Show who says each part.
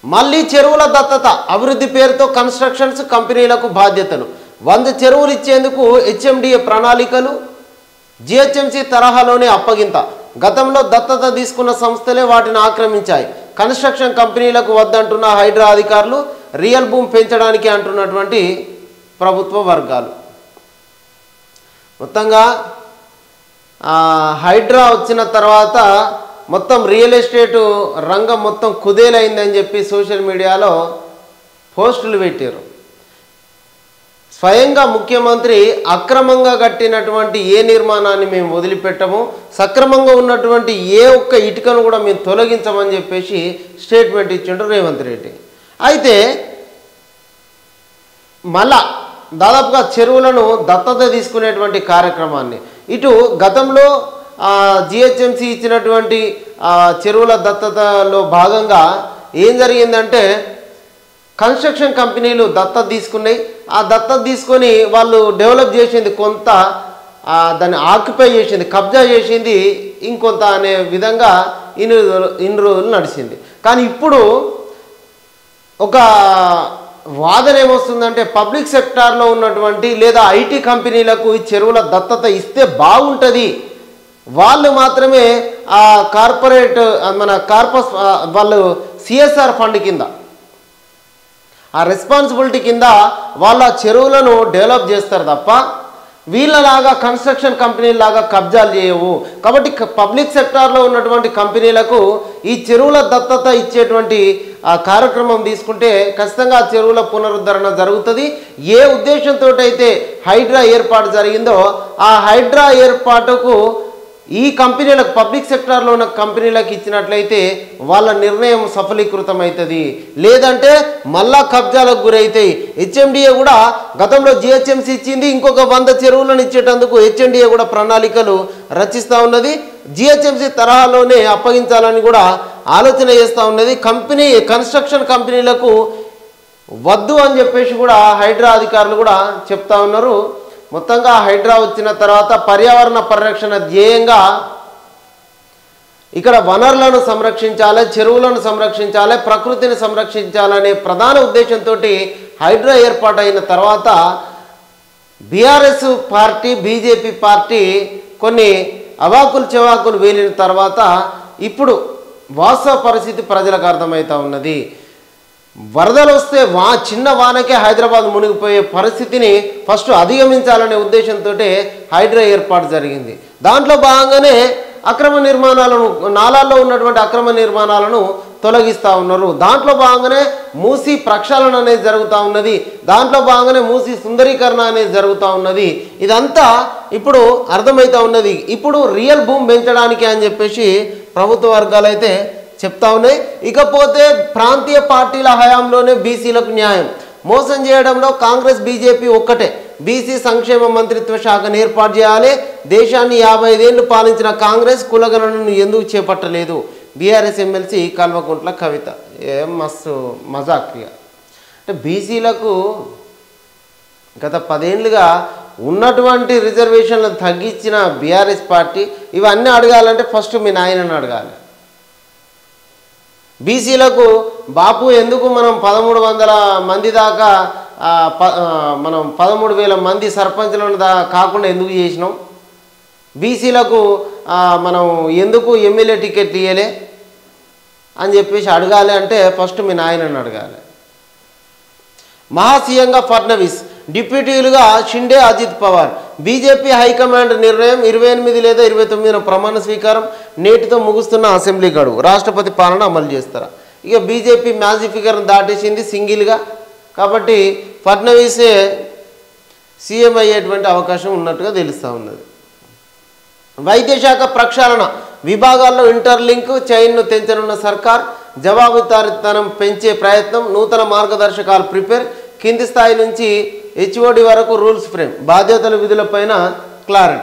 Speaker 1: మళ్ళీ చెరువుల దత్తత అభివృద్ధి పేరుతో కన్స్ట్రక్షన్స్ కంపెనీలకు బాధ్యతలు 100 చెరువులు ఇచ్చేందుకు హెచ్ఎండిఏ ప్రణాళికలు జిహెచ్ఎంసీ తరహాలోనే అప్పగింత గతంలో దత్తత తీసుకున్న సంస్థలే వాటిని ఆక్రమించాయి కన్స్ట్రక్షన్ కంపెనీలకు వద్దంటున్న హైడ్రా అధికారులు రియల్ భూమి పెంచడానికి అంటున్నటువంటి ప్రభుత్వ వర్గాలు మొత్తంగా హైడ్రా వచ్చిన తర్వాత మొత్తం రియల్ ఎస్టేట్ రంగం మొత్తం కుదేలైందని చెప్పి సోషల్ మీడియాలో పోస్టులు పెట్టారు స్వయంగా ముఖ్యమంత్రి అక్రమంగా కట్టినటువంటి ఏ నిర్మాణాన్ని మేము వదిలిపెట్టము సక్రమంగా ఉన్నటువంటి ఏ ఒక్క ఇటుకను కూడా మేము తొలగించమని చెప్పేసి స్టేట్మెంట్ ఇచ్చిండు రేవంత్ రెడ్డి అయితే మళ్ళా దాదాపుగా చెరువులను దత్తత తీసుకునేటువంటి కార్యక్రమాన్ని ఇటు గతంలో జిహెచ్ఎంసీ ఇచ్చినటువంటి చెరువుల దత్తతలో భాగంగా ఏం జరిగిందంటే కన్స్ట్రక్షన్ కంపెనీలు దత్తత తీసుకున్నాయి ఆ దత్తత తీసుకొని వాళ్ళు డెవలప్ చేసింది కొంత దాన్ని ఆక్యుపై చేసింది కబ్జా చేసింది ఇంకొంత అనే విధంగా ఇన్ని రోజులు నడిచింది కానీ ఇప్పుడు ఒక వాదన ఏమొస్తుందంటే పబ్లిక్ సెక్టార్లో ఉన్నటువంటి లేదా ఐటీ కంపెనీలకు ఈ చెరువుల దత్తత ఇస్తే బాగుంటుంది వాళ్ళు మాత్రమే ఆ కార్పొరేట్ మన కార్పస్ వాళ్ళు సిఎస్ఆర్ ఫండ్ కింద ఆ రెస్పాన్సిబిలిటీ కింద వాళ్ళ చెరువులను డెవలప్ చేస్తారు తప్ప వీళ్ళలాగా కన్స్ట్రక్షన్ కంపెనీలాగా కబ్జాలు చేయవు కాబట్టి పబ్లిక్ సెక్టార్లో ఉన్నటువంటి కంపెనీలకు ఈ చెరువుల దత్తత ఇచ్చేటువంటి కార్యక్రమం తీసుకుంటే ఖచ్చితంగా ఆ చెరువుల పునరుద్ధరణ జరుగుతుంది ఏ ఉద్దేశంతో అయితే హైడ్రా ఏర్పాటు జరిగిందో ఆ హైడ్రా ఏర్పాటుకు ఈ కంపెనీలకు పబ్లిక్ సెక్టార్లో ఉన్న కంపెనీలకు ఇచ్చినట్లయితే వాళ్ళ నిర్ణయం సఫలీకృతం అవుతుంది లేదంటే మళ్ళా కబ్జాలకు గురవుతాయి హెచ్ఎండిఏ కూడా గతంలో జిహెచ్ఎంసీ ఇచ్చింది ఇంకొక 100 చెరువులను ఇచ్చేటందుకు హెచ్ఎండిఏ కూడా ప్రణాళికలు రచిస్తూ ఉన్నది జిహెచ్ఎంసీ తరహాలోనే అప్పగించాలని కూడా ఆలోచన చేస్తూ ఉన్నది కన్స్ట్రక్షన్ కంపెనీలకు వద్దు అని చెప్పేసి కూడా హైడ్రా అధికారులు కూడా చెప్తా ఉన్నారు మొత్తంగా హైడ్రా వచ్చిన తర్వాత పర్యావరణ పరిరక్షణ ధ్యేయంగా ఇక్కడ వనరులను సంరక్షించాలి చెరువులను సంరక్షించాలి ప్రకృతిని సంరక్షించాలనే ప్రధాన ఉద్దేశంతో హైడ్రా ఏర్పాటైన తర్వాత బీఆర్ఎస్ పార్టీ బీజేపీ పార్టీ కొన్ని అవాకులు చెవాకులు వేలిన తర్వాత ఇప్పుడు వాస్తవ పరిస్థితి ప్రజలకు అర్థమవుతా ఉన్నది వరదలు వస్తే చిన్న వానకే హైదరాబాద్ మునిగిపోయే పరిస్థితిని ఫస్ట్ అధిగమించాలనే ఉద్దేశంతో హైడ్రా ఏర్పాటు జరిగింది దాంట్లో భాగంగానే అక్రమ నిర్మాణాలను నాలాల్లో ఉన్నటువంటి అక్రమ నిర్మాణాలను తొలగిస్తూ ఉన్నారు దాంట్లో భాగంగానే మూసి ప్రక్షాళన అనేది జరుగుతూ ఉన్నది దాంట్లో భాగంగానే మూసి సుందరీకరణ అనేది జరుగుతూ ఉన్నది ఇదంతా ఇప్పుడు అర్థమవుతూ ఉన్నది ఇప్పుడు రియల్ భూమి పెంచడానికి అని చెప్పేసి ప్రభుత్వ వర్గాలు అయితే చెప్తా ఉన్నాయి ఇకపోతే ప్రాంతీయ పార్టీల హయాంలోనే బీసీలకు న్యాయం మోసం చేయడంలో కాంగ్రెస్ బీజేపీ ఒక్కటే బీసీ సంక్షేమ మంత్రిత్వ శాఖను ఏర్పాటు చేయాలి దేశాన్ని 55 ఏళ్లు పాలించిన కాంగ్రెస్ కులగణనను ఎందుకు చేపట్టలేదు బీఆర్ఎస్ ఎమ్మెల్సీ కల్వకుంట్ల కవిత మస్తు మజాక్గా అంటే బీసీలకు గత 10 ఏళ్ళుగా ఉన్నటువంటి రిజర్వేషన్లను తగ్గించిన బీఆర్ఎస్ పార్టీ ఇవన్నీ అడగాలంటే ఫస్ట్ మీ నాయనని అడగాలి బీసీలకు బాపు ఎందుకు మనం 1300 మంది దాకా మనం 13,000 మంది సర్పంచులను కాకుండా ఎందుకు చేసినాం బీసీలకు మనం ఎందుకు ఎమ్మెల్యే టికెట్ ఇయ్యలే అని చెప్పేసి అడగాలి అంటే ఫస్ట్ మీ నాయనని అడగాలి మహాసీఎంగా ఫడ్నవీస్ డిప్యూటీలుగా షిండే అజిత్ పవార్ బీజేపీ హైకమాండ్ నిర్ణయం 28 లేదా 29 ప్రమాణ స్వీకారం నేటితో ముగుస్తున్న అసెంబ్లీ గడువు రాష్ట్రపతి పాలన అమలు చేస్తారా ఇక బీజేపీ మ్యాజిక్ ఫిగర్ను దాటేసింది సింగిల్గా కాబట్టి ఫడ్నవీసే సీఎం అయ్యేటువంటి అవకాశం ఉన్నట్టుగా తెలుస్తూ ఉన్నది వైద్య శాఖ ప్రక్షాళన విభాగాల్లో ఇంటర్లింక్ చైన్ను తెంచనున్న సర్కార్ జవాబుదారీతనం పెంచే ప్రయత్నం నూతన మార్గదర్శకాలు ప్రిపేర్ కింది స్థాయి నుంచి హెచ్ఓడి వరకు రూల్స్ ఫ్రేమ్ బాధ్యతల విధులపైన క్లారిటీ